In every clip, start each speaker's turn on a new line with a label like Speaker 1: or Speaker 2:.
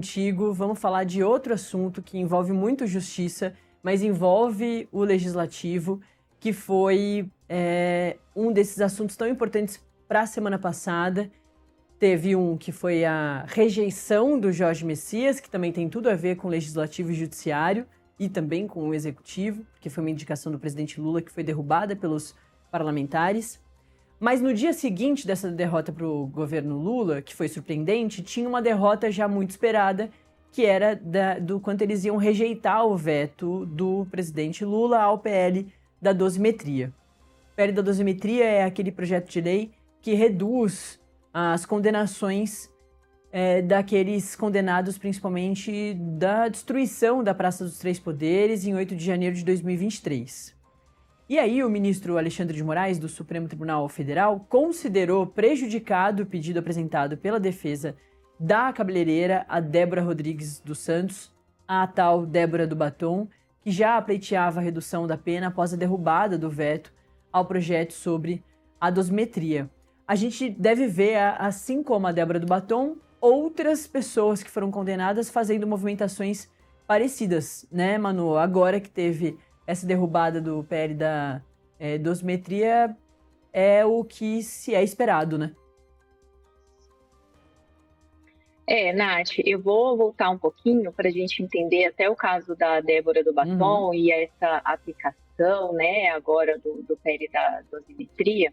Speaker 1: Contigo, vamos falar de outro assunto que envolve muito justiça, mas envolve o legislativo, que foi um desses assuntos tão importantes para a semana passada. Teve um que foi a rejeição do Jorge Messias, que também tem tudo a ver com o legislativo e judiciário, e também com o executivo, que foi uma indicação do presidente Lula que foi derrubada pelos parlamentares. Mas no dia seguinte dessa derrota para o governo Lula, que foi surpreendente, tinha uma derrota já muito esperada, que era do quanto eles iam rejeitar o veto do presidente Lula ao PL da dosimetria. O PL da dosimetria é aquele projeto de lei que reduz as condenações daqueles condenados principalmente da destruição da Praça dos Três Poderes em 8 de janeiro de 2023. E aí o ministro Alexandre de Moraes, do Supremo Tribunal Federal, considerou prejudicado o pedido apresentado pela defesa da cabeleireira, a Débora Rodrigues dos Santos, a tal Débora do Batom, que já pleiteava a redução da pena após a derrubada do veto ao projeto sobre a dosimetria. A gente deve ver, assim como a Débora do Batom, outras pessoas que foram condenadas fazendo movimentações parecidas, né, Manu? Agora que teve essa derrubada do PL da dosimetria, é o que se é esperado, né?
Speaker 2: Nath, eu vou voltar um pouquinho para a gente entender até o caso da Débora do Batom e essa aplicação, né, agora do PL da dosimetria.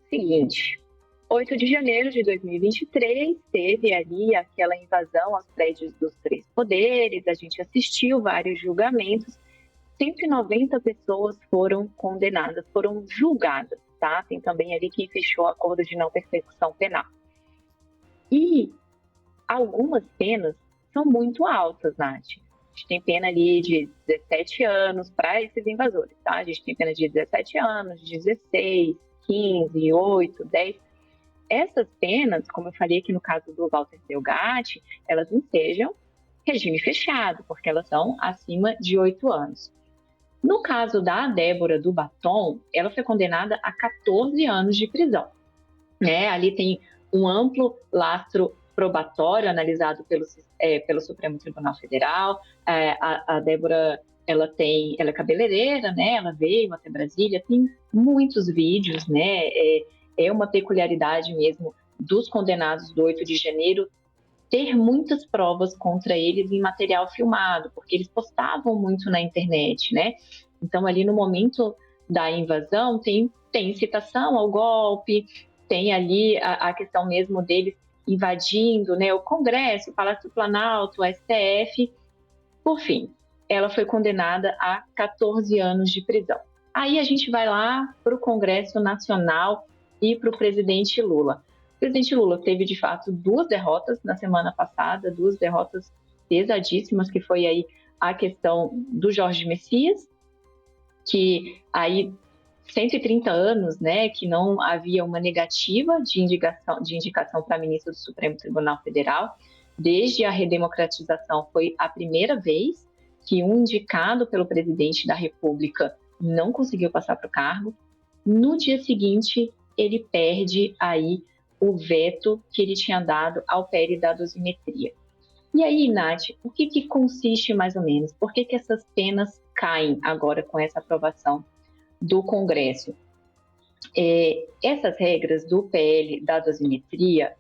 Speaker 2: Seguinte, 8 de janeiro de 2023, teve ali aquela invasão aos prédios dos Três Poderes, a gente assistiu vários julgamentos, 190 pessoas foram condenadas, foram julgadas, tá? Tem também ali quem fechou acordo de não persecução penal. E algumas penas são muito altas, Nath. A gente tem pena ali de 17 anos para esses invasores, tá? A gente tem pena de 17 anos, 16, 15, 8, 10. Essas penas, como eu falei aqui no caso do Walter Delgatti, elas ensejam regime fechado, porque elas são acima de 8 anos. No caso da Débora do Batom, ela foi condenada a 14 anos de prisão. Né? Ali tem um amplo lastro probatório analisado pelo Supremo Tribunal Federal. A Débora, ela é cabeleireira, né? Ela veio até Brasília, tem muitos vídeos, né? É uma peculiaridade mesmo dos condenados do 8 de janeiro ter muitas provas contra eles em material filmado, porque eles postavam muito na internet, né? Então, ali no momento da invasão, tem incitação ao golpe, tem ali a questão mesmo deles invadindo, né, o Congresso, o Palácio do Planalto, o STF. Por fim, ela foi condenada a 14 anos de prisão. Aí a gente vai lá para o Congresso Nacional e para o presidente Lula. O presidente Lula teve, de fato, 2 derrotas na semana passada, 2 derrotas pesadíssimas, que foi aí a questão do Jorge Messias, que aí 130 anos, né, que não havia uma negativa de indicação para ministro do Supremo Tribunal Federal. Desde a redemocratização foi a primeira vez que um indicado pelo presidente da República não conseguiu passar para o cargo. No dia seguinte, ele perde aí o veto que ele tinha dado ao PL da dosimetria. E aí, Nath, o que consiste mais ou menos? Por que essas penas caem agora com essa aprovação do Congresso? Essas regras do PL da dosimetria,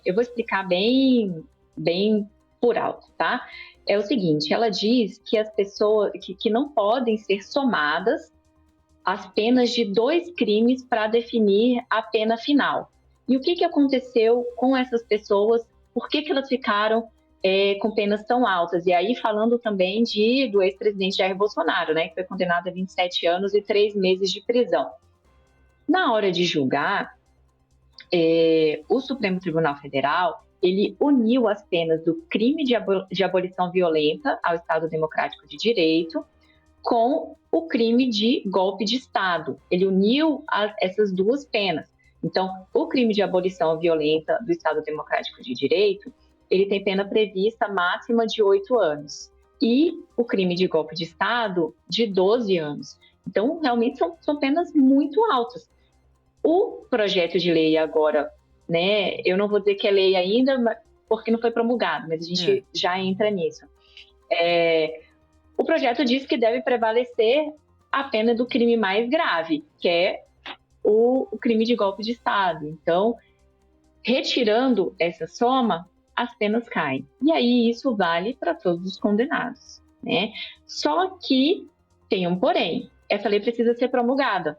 Speaker 2: eu vou explicar bem por alto, tá? É o seguinte, ela diz que as pessoas que não podem ser somadas as penas de 2 crimes para definir a pena final. E o que aconteceu com essas pessoas? Por que elas ficaram com penas tão altas? E aí falando também do ex-presidente Jair Bolsonaro, né, que foi condenado a 27 anos e 3 meses de prisão. Na hora de julgar, o Supremo Tribunal Federal, ele uniu as penas do crime de abolição violenta ao Estado Democrático de Direito com o crime de golpe de Estado. Ele uniu essas 2 penas. Então, o crime de abolição violenta do Estado Democrático de Direito, ele tem pena prevista máxima de 8 anos. E o crime de golpe de Estado, de 12 anos. Então, realmente são penas muito altas. O projeto de lei agora, né, eu não vou dizer que é lei ainda, porque não foi promulgado, mas a gente já entra nisso. O projeto diz que deve prevalecer a pena do crime mais grave, que é o crime de golpe de Estado. Então, retirando essa soma, as penas caem. E aí isso vale para todos os condenados, né? Só que tem um porém. Essa lei precisa ser promulgada.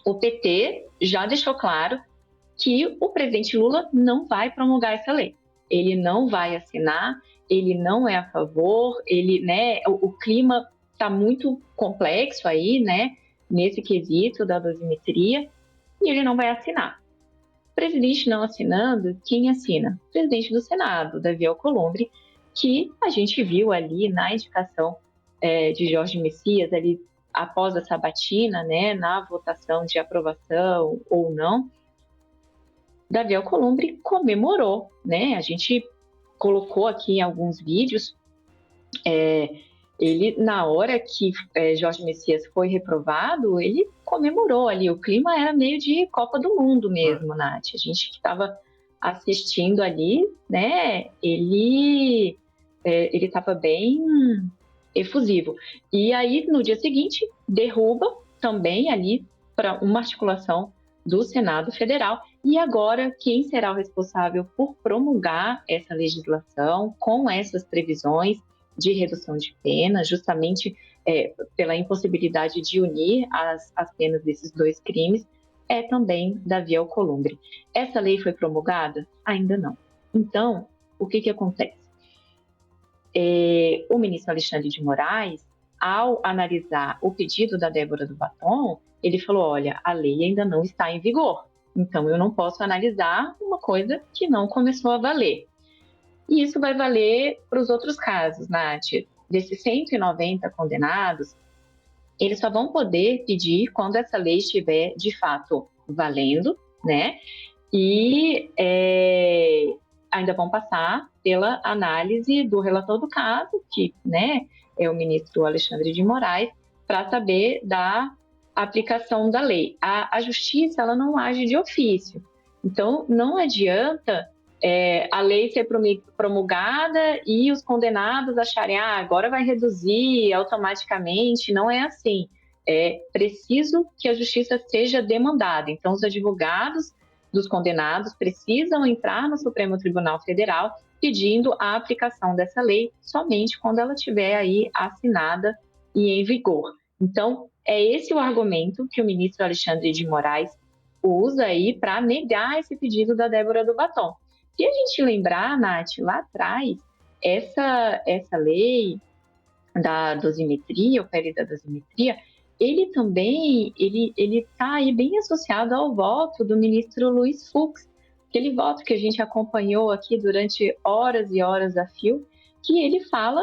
Speaker 2: O PT já deixou claro que o presidente Lula não vai promulgar essa lei. Ele não vai assinar, ele não é a favor, o clima está muito complexo aí, né, nesse quesito da dosimetria, e ele não vai assinar. O presidente não assinando, quem assina? O presidente do Senado, Davi Alcolumbre, que a gente viu ali na indicação de Jorge Messias, ali após a sabatina, né, na votação de aprovação ou não, Davi Alcolumbre comemorou, né? A gente colocou aqui em alguns vídeos, ele, na hora que Jorge Messias foi reprovado, ele comemorou ali. O clima era meio de Copa do Mundo mesmo, Nath. A gente que estava assistindo ali, né? Ele estava bem efusivo. E aí, no dia seguinte, derruba também ali para uma articulação do Senado Federal. E agora, quem será o responsável por promulgar essa legislação com essas previsões de redução de pena, justamente pela impossibilidade de unir as penas desses dois crimes, é também Davi Alcolumbre. Essa lei foi promulgada? Ainda não. Então, o que acontece? O ministro Alexandre de Moraes, ao analisar o pedido da Débora do Batom, ele falou, olha, a lei ainda não está em vigor, então eu não posso analisar uma coisa que não começou a valer. E isso vai valer para os outros casos, Nath. Desses 190 condenados, eles só vão poder pedir quando essa lei estiver, de fato, valendo, né? E ainda vão passar pela análise do relator do caso, que, né, é o ministro Alexandre de Moraes, para saber da aplicação da lei. A justiça, ela não age de ofício. Então, não adianta a lei ser promulgada e os condenados acharem, agora vai reduzir automaticamente. Não é assim. É preciso que a justiça seja demandada. Então, os advogados dos condenados precisam entrar no Supremo Tribunal Federal pedindo a aplicação dessa lei somente quando ela estiver aí assinada e em vigor. Então, é esse o argumento que o ministro Alexandre de Moraes usa aí para negar esse pedido da Débora do Batom. Se a gente lembrar, Nath, lá atrás, essa lei da dosimetria, o PL da dosimetria, ele também está aí bem associado ao voto do ministro Luiz Fux, aquele voto que a gente acompanhou aqui durante horas e horas a fio, que ele fala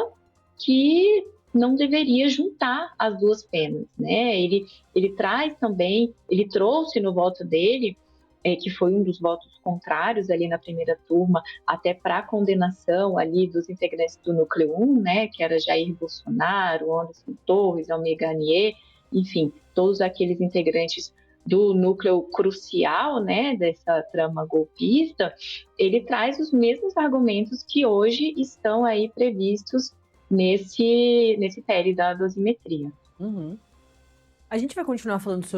Speaker 2: que não deveria juntar as duas penas, né? Ele traz também, ele trouxe no voto dele, que foi um dos votos contrários ali na primeira turma, até para a condenação ali dos integrantes do Núcleo 1, né? Que era Jair Bolsonaro, Anderson Torres, Almir Garnier, enfim, todos aqueles integrantes do núcleo crucial, né, dessa trama golpista, ele traz os mesmos argumentos que hoje estão aí previstos nesse PL da dosimetria.
Speaker 1: Uhum. A gente vai continuar falando sobre